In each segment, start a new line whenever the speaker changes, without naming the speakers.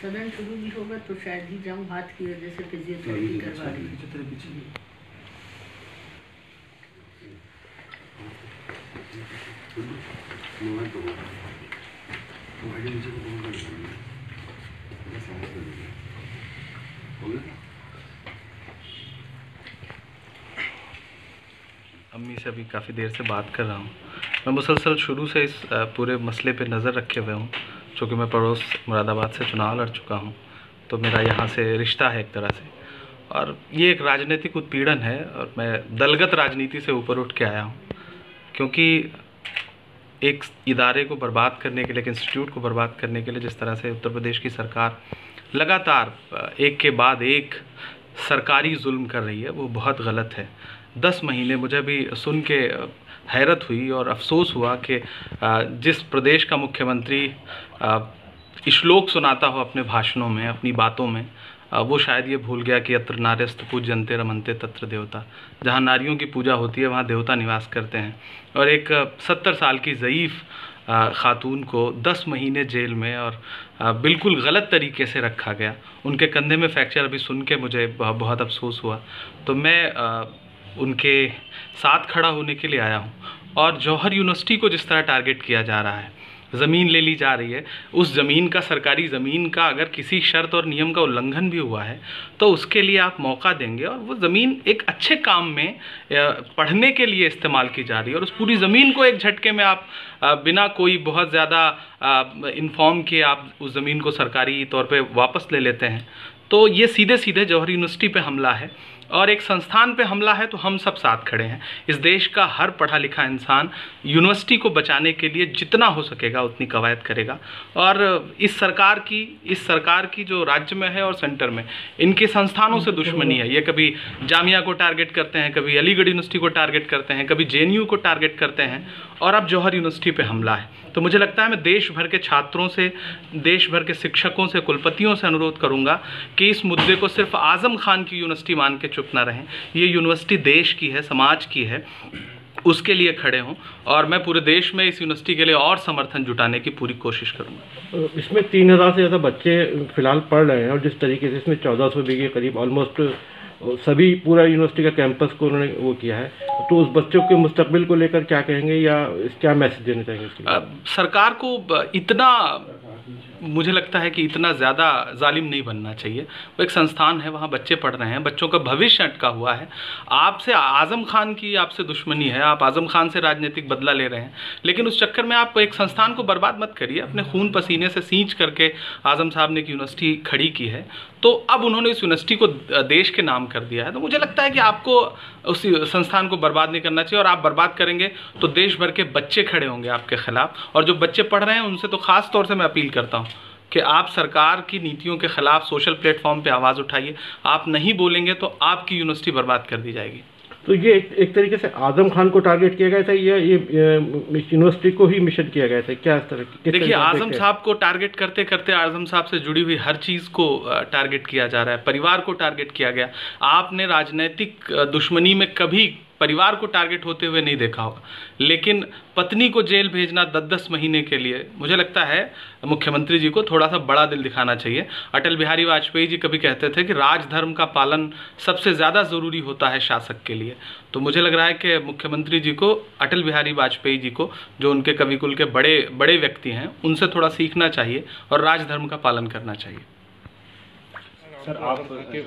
सदन शुरू भी होगा तो शायद ही जाऊँ, हाथ की वजह से फिजियोथेरेपी करवा रही हूँ।
अम्मी से अभी काफ़ी देर से बात कर रहा हूँ। मैं मुसलसल शुरू से इस पूरे मसले पे नज़र रखे हुए हूँ, चूँकि मैं पड़ोस मुरादाबाद से चुनाव लड़ चुका हूँ, तो मेरा यहाँ से रिश्ता है एक तरह से, और ये एक राजनीतिक उत्पीड़न है और मैं दलगत राजनीति से ऊपर उठ के आया हूँ। क्योंकि एक इदारे को बर्बाद करने के लिए, एक इंस्टीट्यूट को बर्बाद करने के लिए जिस तरह से उत्तर प्रदेश की सरकार लगातार एक के बाद एक सरकारी जुल्म कर रही है, वो बहुत गलत है। 10 महीने मुझे भी सुन के हैरत हुई और अफसोस हुआ कि जिस प्रदेश का मुख्यमंत्री श्लोक सुनाता हो अपने भाषणों में, अपनी बातों में, वो शायद ये भूल गया कि यत्र नार्यस्तु पूज्यन्ते रमन्ते तत्र देवता। जहाँ नारियों की पूजा होती है वहाँ देवता निवास करते हैं। और एक 70 साल की ज़ईफ़ खातून को 10 महीने जेल में और बिल्कुल गलत तरीके से रखा गया। उनके कंधे में फ्रैक्चर अभी सुन के मुझे बहुत अफसोस हुआ। तो मैं उनके साथ खड़ा होने के लिए आया हूँ। और जौहर यूनिवर्सिटी को जिस तरह टारगेट किया जा रहा है, ज़मीन ले ली जा रही है, उस ज़मीन का, सरकारी ज़मीन का अगर किसी शर्त और नियम का उल्लंघन भी हुआ है तो उसके लिए आप मौका देंगे, और वो ज़मीन एक अच्छे काम में पढ़ने के लिए इस्तेमाल की जा रही है, और उस पूरी ज़मीन को एक झटके में आप बिना कोई बहुत ज़्यादा इन्फॉर्म किए आप उस ज़मीन को सरकारी तौर पे वापस ले लेते हैं। तो ये सीधे सीधे जौहर यूनिवर्सिटी पे हमला है, और एक संस्थान पे हमला है। तो हम सब साथ खड़े हैं। इस देश का हर पढ़ा लिखा इंसान यूनिवर्सिटी को बचाने के लिए जितना हो सकेगा उतनी कवायद करेगा। और इस सरकार की जो राज्य में है और सेंटर में, इनके संस्थानों से दुश्मनी है। ये कभी जामिया को टारगेट करते हैं, कभी अलीगढ़ यूनिवर्सिटी को टारगेट करते हैं, कभी JNU को टारगेट करते हैं, और अब जौहर यूनिवर्सिटी पे हमला है। तो मुझे लगता है मैं देश भर के छात्रों से, देश भर के शिक्षकों से, कुलपतियों से अनुरोध करूंगा कि इस मुद्दे को सिर्फ आज़म खान की यूनिवर्सिटी मान के चुप ना रहें। ये यूनिवर्सिटी देश की है, समाज की है, उसके लिए खड़े हों, और मैं पूरे देश में इस यूनिवर्सिटी के लिए और समर्थन जुटाने की पूरी कोशिश करूंगा।
इसमें 3000 से ज़्यादा बच्चे फिलहाल पढ़ रहे हैं, और जिस तरीके से इसमें 1400 बीघे करीब ऑलमोस्ट सभी पूरा यूनिवर्सिटी का कैंपस को उन्होंने वो किया है, तो उस बच्चों के मुस्तकबिल को लेकर क्या कहेंगे, या क्या मैसेज देना चाहेंगे इसके लिए?
सरकार को इतना, मुझे लगता है कि इतना ज़्यादा जालिम नहीं बनना चाहिए। वो एक संस्थान है, वहाँ बच्चे पढ़ रहे हैं, बच्चों का भविष्य अटका हुआ है। आपसे आज़म खान की आपसे दुश्मनी है, आप आज़म खान से राजनीतिक बदला ले रहे हैं, लेकिन उस चक्कर में आप एक संस्थान को बर्बाद मत करिए। अपने खून पसीने से सींच करके आज़म साहब ने एक यूनिवर्सिटी खड़ी की है, तो अब उन्होंने इस यूनिवर्सिटी को देश के नाम कर दिया है। तो मुझे लगता है कि आपको उस संस्थान को बर्बाद नहीं करना चाहिए, और आप बर्बाद करेंगे तो देश भर के बच्चे खड़े होंगे आपके खिलाफ। और जो बच्चे पढ़ रहे हैं उनसे तो ख़ास तौर से मैं अपील करता हूँ कि आप सरकार की नीतियों के खिलाफ सोशल प्लेटफॉर्म पे आवाज़ उठाइए। आप नहीं बोलेंगे तो आपकी यूनिवर्सिटी बर्बाद कर दी जाएगी।
तो ये एक तरीके से आज़म खान को टारगेट किया गया था, या ये यूनिवर्सिटी को ही मिशन किया गया था, क्या इस तरह की?
देखिए, आज़म साहब को टारगेट करते करते आज़म साहब से जुड़ी हुई हर चीज़ को टारगेट किया जा रहा है। परिवार को टारगेट किया गया। आपने राजनीतिक दुश्मनी में कभी परिवार को टारगेट होते हुए नहीं देखा होगा, लेकिन पत्नी को जेल भेजना 10-10 महीने के लिए, मुझे लगता है मुख्यमंत्री जी को थोड़ा सा बड़ा दिल दिखाना चाहिए। अटल बिहारी वाजपेयी जी कभी कहते थे कि राजधर्म का पालन सबसे ज़्यादा ज़रूरी होता है शासक के लिए। तो मुझे लग रहा है कि मुख्यमंत्री जी को, अटल बिहारी वाजपेयी जी को, जो उनके कविकुल के बड़े व्यक्ति हैं, उनसे थोड़ा सीखना चाहिए और राजधर्म का पालन करना चाहिए।
सर, आप के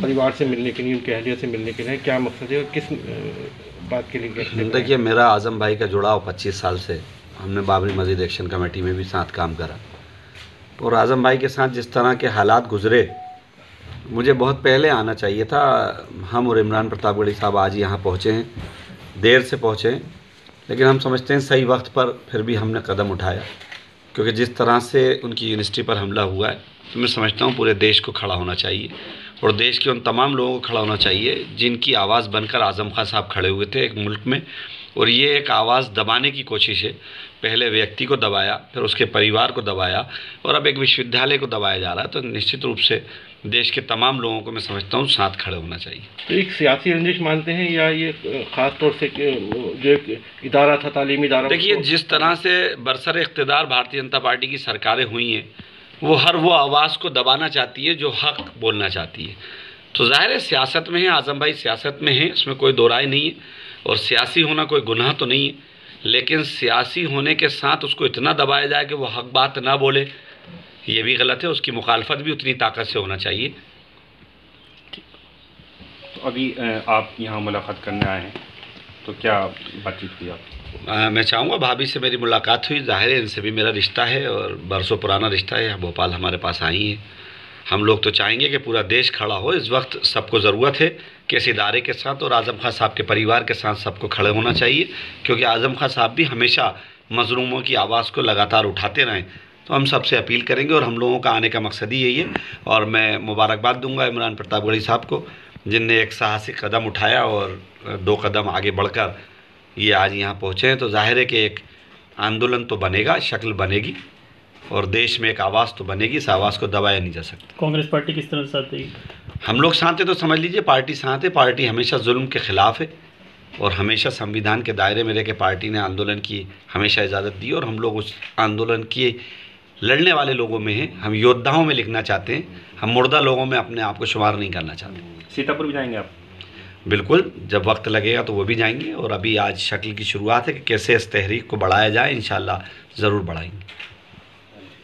परिवार से मिलने के लिए, उनके अहलिया से मिलने के लिए क्या मकसद है और किस बात के लिए?
देखिए, मेरा आज़म भाई का जुड़ाव 25 साल से, हमने बाबरी मस्जिद एक्शन कमेटी में भी साथ काम करा, और आज़म भाई के साथ जिस तरह के हालात गुजरे, मुझे बहुत पहले आना चाहिए था। हम और इमरान प्रतापगढ़ी साहब आज यहाँ पहुँचे हैं, देर से पहुँचे हैं, लेकिन हम समझते हैं सही वक्त पर फिर भी हमने कदम उठाया, क्योंकि जिस तरह से उनकी यूनिवर्सिटी पर हमला हुआ है, तो मैं समझता हूँ पूरे देश को खड़ा होना चाहिए, और देश के उन तमाम लोगों को खड़ा होना चाहिए जिनकी आवाज़ बनकर आज़म खान साहब खड़े हुए थे एक मुल्क में। और ये एक आवाज़ दबाने की कोशिश है। पहले व्यक्ति को दबाया, फिर उसके परिवार को दबाया, और अब एक विश्वविद्यालय को दबाया जा रहा है। तो निश्चित रूप से देश के तमाम लोगों को मैं समझता हूँ साथ खड़े होना चाहिए।
तो एक सियासी रंजिश मानते हैं, या ये ख़ास तौर से जो एक इदारा था, तालीमी इदारा?
देखिए, जिस तरह से बरसर इक़्तिदार भारतीय जनता पार्टी की सरकारें हुई हैं, वो आवाज़ को दबाना चाहती है जो हक बोलना चाहती है। तो ज़ाहिर है सियासत में है, आज़म भाई सियासत में है, इसमें कोई दो राय नहीं है। और सियासी होना कोई गुनाह तो नहीं है, लेकिन सियासी होने के साथ उसको इतना दबाया जाए कि वो हक बात ना बोले, ये भी गलत है। उसकी मुखालफत भी उतनी ताकत से होना चाहिए।
तो अभी आप यहाँ मुलाकात करने आए हैं, तो क्या बातचीत हुई आप?
मैं चाहूँगा, भाभी से मेरी मुलाकात हुई, ज़ाहिर है इनसे भी मेरा रिश्ता है और बरसों पुराना रिश्ता है। भोपाल हमारे पास आई हैं। हम लोग तो चाहेंगे कि पूरा देश खड़ा हो। इस वक्त सबको ज़रूरत है कि इस इदारे के साथ और आज़म खां साहब के परिवार के साथ सबको खड़े होना चाहिए, क्योंकि आज़म खां साहब भी हमेशा मज़लूमों की आवाज़ को लगातार उठाते रहें। तो हम सबसे अपील करेंगे और हम लोगों का आने का मकसद ही यही है। और मैं मुबारकबाद दूंगा इमरान प्रतापगढ़ी साहब को, जिनने एक साहसिक कदम उठाया और 2 कदम आगे बढ़कर ये आज यहाँ पहुँचे हैं। तो जाहिर है कि एक आंदोलन तो बनेगा, शक्ल बनेगी और देश में एक आवाज़ तो बनेगी। इस आवाज़ को दबाया नहीं जा सकता।
कांग्रेस पार्टी किस तरह साथ देगी?
हम लोग साथ हैं तो समझ लीजिए पार्टी साथ है। पार्टी हमेशा जुल्म के ख़िलाफ़ है और हमेशा संविधान के दायरे में रह के पार्टी ने आंदोलन की हमेशा इजाज़त दी और हम लोग उस आंदोलन की लड़ने वाले लोगों में हैं। हम योद्धाओं में लिखना चाहते हैं, हम मुर्दा लोगों में अपने आप को शुमार नहीं करना चाहते।
सीतापुर भी जाएंगे आप?
बिल्कुल, जब वक्त लगेगा तो वो भी जाएंगे। और अभी आज शक्ल की शुरुआत है कि कैसे इस तहरीक को बढ़ाया जाए, इंशाल्लाह ज़रूर बढ़ाएंगे।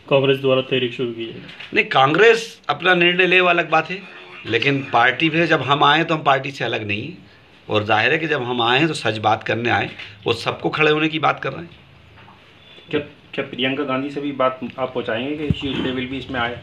कांग्रेस द्वारा तहरीक शुरू की जाएगी?
नहीं, कांग्रेस अपना निर्णय ले वो अलग बात है, लेकिन पार्टी भी जब हम आए तो हम पार्टी से अलग नहीं हैं। और जाहिर है कि जब हम आए हैं तो सच बात करने आए, वो सबको खड़े होने की बात कर रहे हैं।
क्या प्रियंका गांधी से भी बात आप पहुँचाएंगे कि शी विल भी इसमें आए?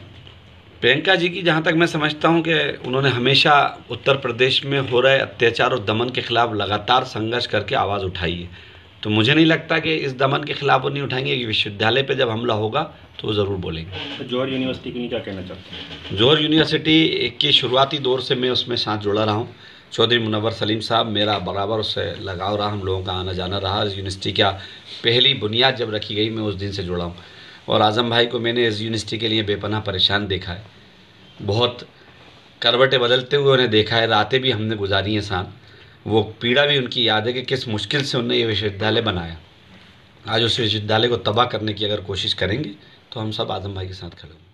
प्रियंका जी की जहाँ तक मैं समझता हूँ कि उन्होंने हमेशा उत्तर प्रदेश में हो रहे अत्याचार और दमन के ख़िलाफ़ लगातार संघर्ष करके आवाज़ उठाई है। तो मुझे नहीं लगता कि इस दमन के ख़िलाफ़ वो नहीं उठाएंगे। कि विश्वविद्यालय पे जब हमला होगा तो वो ज़रूर बोलेंगे।
तो जौहर यूनिवर्सिटी के लिए क्या कहना चाहते हैं?
जौहर यूनिवर्सिटी की शुरुआती दौर से मैं उसमें साथ जुड़ा रहा हूँ। चौधरी मुनव्वर सलीम साहब, मेरा बराबर उससे लगाव रहा, हम लोगों का आना जाना रहा। इस यूनिवर्सिटी का पहली बुनियाद जब रखी गई मैं उस दिन से जुड़ा हूँ। और आज़म भाई को मैंने इस यूनिवर्सिटी के लिए बेपनाह परेशान देखा है, बहुत करवटें बदलते हुए उन्हें देखा है, रातें भी हमने गुजारी हैं साथ। वो पीड़ा भी उनकी याद है कि किस मुश्किल से उन्होंने ये विश्वविद्यालय बनाया। आज उस विश्वविद्यालय को तबाह करने की अगर कोशिश करेंगे तो हम सब आज़म भाई के साथ खड़े होंगे।